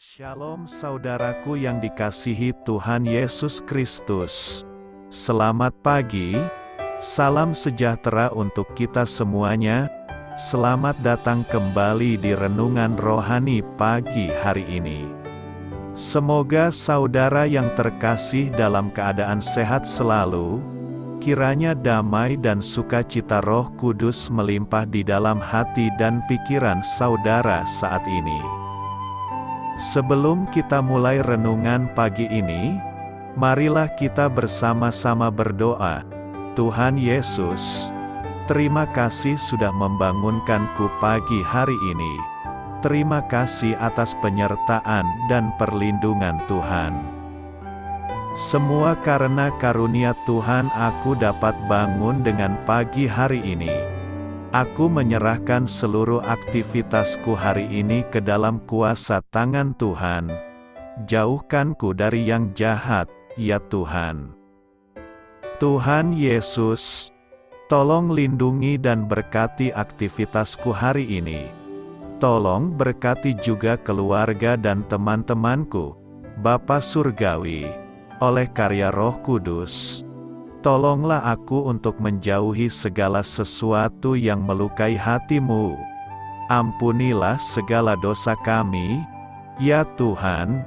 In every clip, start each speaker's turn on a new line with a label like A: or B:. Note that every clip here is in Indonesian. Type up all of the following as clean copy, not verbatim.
A: Shalom saudaraku yang dikasihi Tuhan Yesus Kristus. Selamat pagi, salam sejahtera untuk kita semuanya. Selamat datang kembali di Renungan Rohani pagi hari ini. Semoga saudara yang terkasih dalam keadaan sehat selalu. Kiranya damai dan sukacita Roh Kudus melimpah di dalam hati dan pikiran saudara saat ini. Sebelum kita mulai renungan pagi ini, marilah kita bersama-sama berdoa. Tuhan Yesus, terima kasih sudah membangunkanku pagi hari ini. Terima kasih atas penyertaan dan perlindungan Tuhan. Semua karena karunia Tuhan aku dapat bangun dengan pagi hari ini. Aku menyerahkan seluruh aktivitasku hari ini ke dalam kuasa tangan Tuhan. Jauhkanku dari yang jahat, ya Tuhan. Tuhan Yesus, tolong lindungi dan berkati aktivitasku hari ini. Tolong berkati juga keluarga dan teman-temanku, Bapa Surgawi, oleh karya Roh Kudus. Tolonglah aku untuk menjauhi segala sesuatu yang melukai hati-Mu. Ampunilah segala dosa kami, ya Tuhan.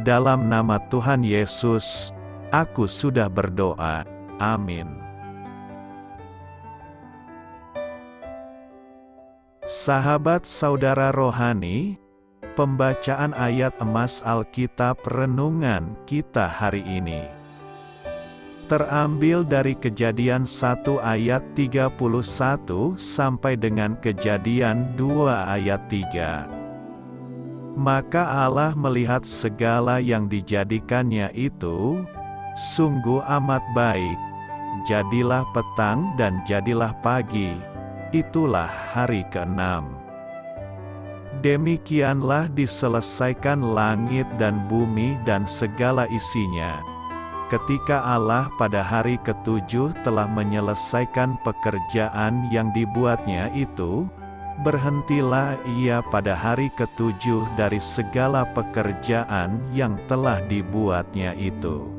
A: Dalam nama Tuhan Yesus, aku sudah berdoa. Amin. Sahabat saudara rohani, pembacaan ayat emas Alkitab renungan kita hari ini terambil dari Kejadian 1 ayat 31 sampai dengan Kejadian 2 ayat 3. Maka Allah melihat segala yang dijadikannya itu, sungguh amat baik. Jadilah petang dan jadilah pagi, itulah hari ke-6. Demikianlah diselesaikan langit dan bumi dan segala isinya. Ketika Allah pada hari ke-7 telah menyelesaikan pekerjaan yang dibuatnya itu, berhentilah Ia pada hari ke-7 dari segala pekerjaan yang telah dibuatnya itu.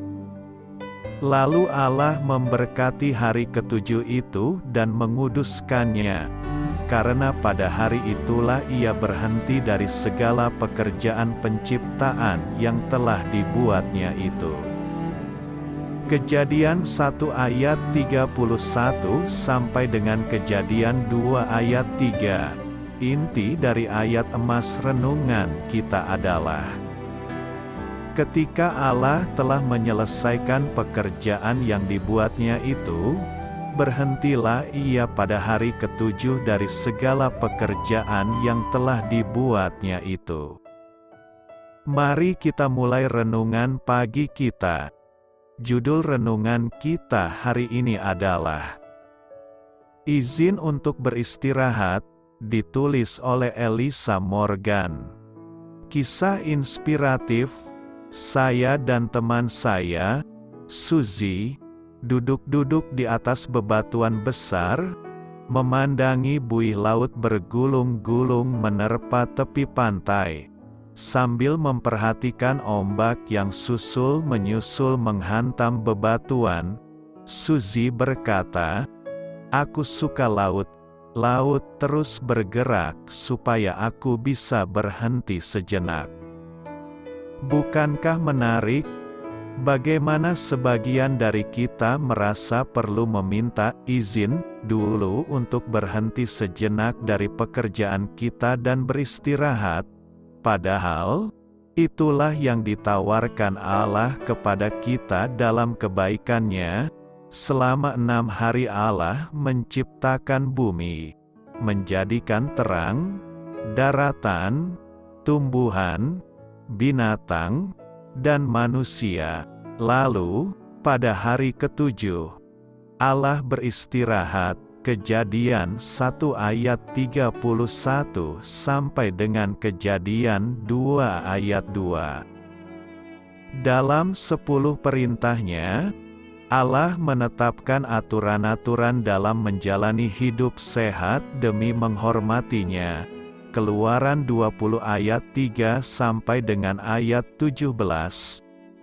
A: Lalu Allah memberkati hari ke-7 itu dan menguduskannya, karena pada hari itulah Ia berhenti dari segala pekerjaan penciptaan yang telah dibuatnya itu. Kejadian 1 ayat 31 sampai dengan Kejadian 2 ayat 3. Inti dari ayat emas renungan kita adalah: ketika Allah telah menyelesaikan pekerjaan yang dibuatnya itu, berhentilah Ia pada hari ke-7 dari segala pekerjaan yang telah dibuatnya itu. Mari kita mulai renungan pagi kita. Judul renungan kita hari ini adalah Izin untuk beristirahat, ditulis oleh Elisa Morgan. Kisah inspiratif, saya dan teman saya, Suzy, duduk-duduk di atas bebatuan besar, memandangi buih laut bergulung-gulung menerpa tepi pantai. Sambil memperhatikan ombak yang susul-menyusul menghantam bebatuan, Suzy berkata, "Aku suka laut. Laut terus bergerak supaya aku bisa berhenti sejenak." Bukankah menarik? Bagaimana sebagian dari kita merasa perlu meminta izin dulu untuk berhenti sejenak dari pekerjaan kita dan beristirahat? Padahal, itulah yang ditawarkan Allah kepada kita dalam kebaikan-Nya. Selama 6 hari Allah menciptakan bumi, menjadikan terang, daratan, tumbuhan, binatang, dan manusia. Lalu, pada hari ke-7, Allah beristirahat. Kejadian 1 ayat 31 sampai dengan Kejadian 2 ayat 2. Dalam 10 perintahnya, Allah menetapkan aturan-aturan dalam menjalani hidup sehat demi menghormatinya. Keluaran 20 ayat 3 sampai dengan ayat 17,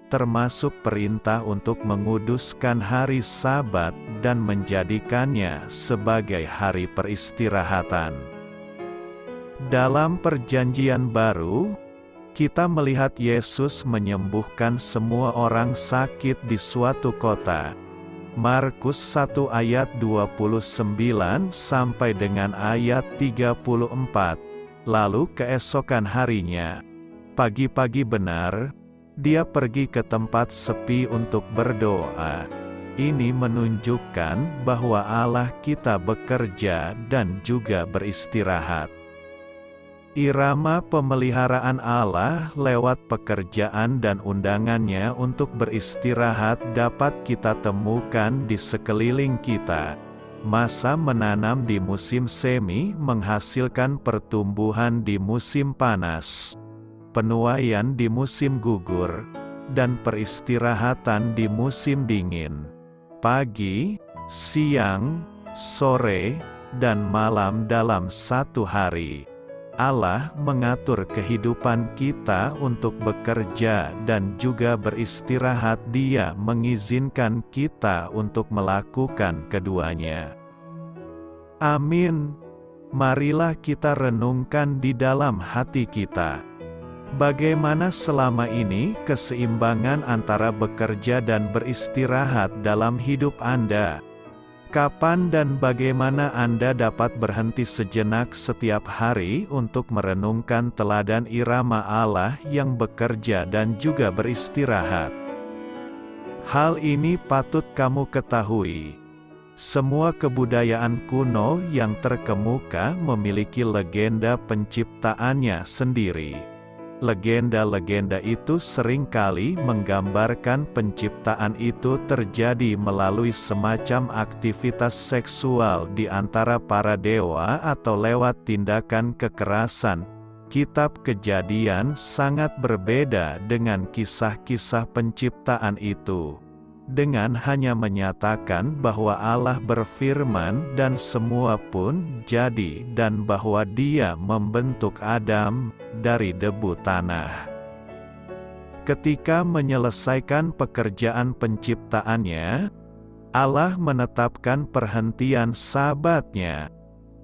A: termasuk perintah untuk menguduskan hari Sabat dan menjadikannya sebagai hari peristirahatan. Dalam Perjanjian Baru, kita melihat Yesus menyembuhkan semua orang sakit di suatu kota. Markus 1 ayat 29 sampai dengan ayat 34. Lalu keesokan harinya, pagi-pagi benar, dia pergi ke tempat sepi untuk berdoa. Ini menunjukkan bahwa Allah kita bekerja dan juga beristirahat. Irama pemeliharaan Allah lewat pekerjaan dan undangannya untuk beristirahat dapat kita temukan di sekeliling kita. Masa menanam di musim semi menghasilkan pertumbuhan di musim panas, penuaian di musim gugur, dan peristirahatan di musim dingin. Pagi, siang, sore, dan malam dalam satu hari. Allah mengatur kehidupan kita untuk bekerja dan juga beristirahat. Dia mengizinkan kita untuk melakukan keduanya. Amin. Marilah kita renungkan di dalam hati kita. Bagaimana selama ini keseimbangan antara bekerja dan beristirahat dalam hidup Anda? Kapan dan bagaimana Anda dapat berhenti sejenak setiap hari untuk merenungkan teladan irama Allah yang bekerja dan juga beristirahat? Hal ini patut kamu ketahui. Semua kebudayaan kuno yang terkemuka memiliki legenda penciptaannya sendiri. Legenda-legenda itu seringkali menggambarkan penciptaan itu terjadi melalui semacam aktivitas seksual di antara para dewa atau lewat tindakan kekerasan. Kitab Kejadian sangat berbeda dengan kisah-kisah penciptaan itu. Dengan hanya menyatakan bahwa Allah berfirman dan semua pun jadi dan bahwa Dia membentuk Adam dari debu tanah. Ketika menyelesaikan pekerjaan penciptaannya, Allah menetapkan perhentian Sabat-Nya.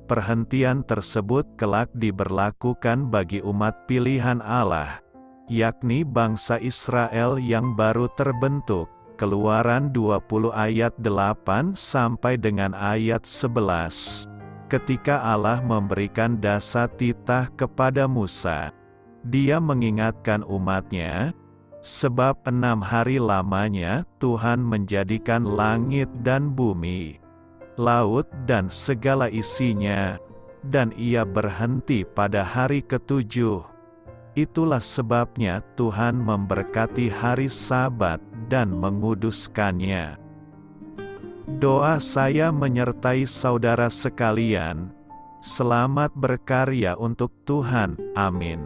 A: Perhentian tersebut kelak diberlakukan bagi umat pilihan Allah, yakni bangsa Israel yang baru terbentuk. Keluaran 20 ayat 8 sampai dengan ayat 11. Ketika Allah memberikan dasa titah kepada Musa, Dia mengingatkan umatnya, sebab 6 hari lamanya Tuhan menjadikan langit dan bumi, laut dan segala isinya, dan Ia berhenti pada hari ketujuh. Itulah sebabnya Tuhan memberkati hari Sabat dan menguduskannya. Doa saya menyertai saudara sekalian. Selamat berkarya untuk Tuhan. Amin.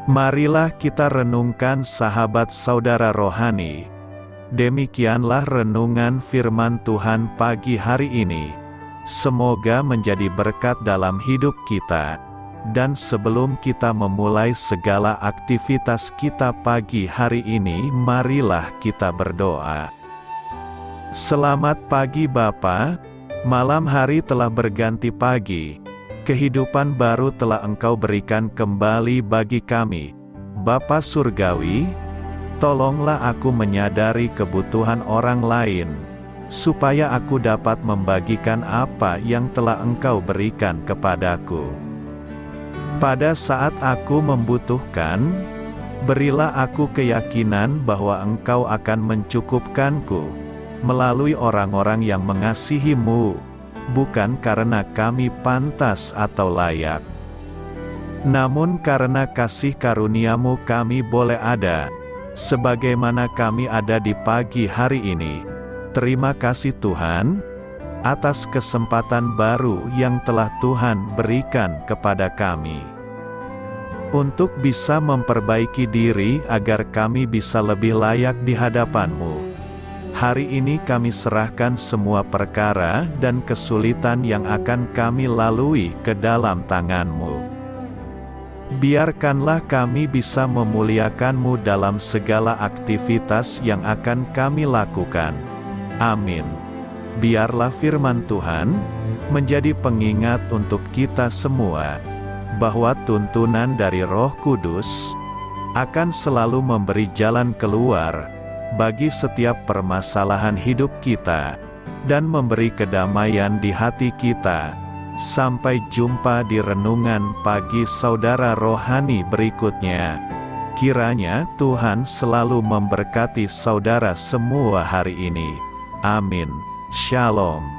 A: Marilah kita renungkan sahabat saudara rohani. Demikianlah renungan firman Tuhan pagi hari ini. Semoga menjadi berkat dalam hidup kita. Dan sebelum kita memulai segala aktivitas kita pagi hari ini, marilah kita berdoa. Selamat pagi Bapa, malam hari telah berganti pagi. Kehidupan baru telah Engkau berikan kembali bagi kami. Bapa Surgawi, tolonglah aku menyadari kebutuhan orang lain, supaya aku dapat membagikan apa yang telah Engkau berikan kepadaku. Pada saat aku membutuhkan, berilah aku keyakinan bahwa Engkau akan mencukupkanku, melalui orang-orang yang mengasihi-Mu, bukan karena kami pantas atau layak. Namun karena kasih karunia-Mu kami boleh ada, sebagaimana kami ada di pagi hari ini. Terima kasih Tuhan, atas kesempatan baru yang telah Tuhan berikan kepada kami. Untuk bisa memperbaiki diri agar kami bisa lebih layak di hadapan-Mu. Hari ini kami serahkan semua perkara dan kesulitan yang akan kami lalui ke dalam tangan-Mu. Biarkanlah kami bisa memuliakan-Mu dalam segala aktivitas yang akan kami lakukan. Amin. Biarlah firman Tuhan menjadi pengingat untuk kita semua, bahwa tuntunan dari Roh Kudus akan selalu memberi jalan keluar bagi setiap permasalahan hidup kita, dan memberi kedamaian di hati kita. Sampai jumpa di renungan pagi saudara rohani berikutnya. Kiranya Tuhan selalu memberkati saudara semua hari ini. Amin. Shalom.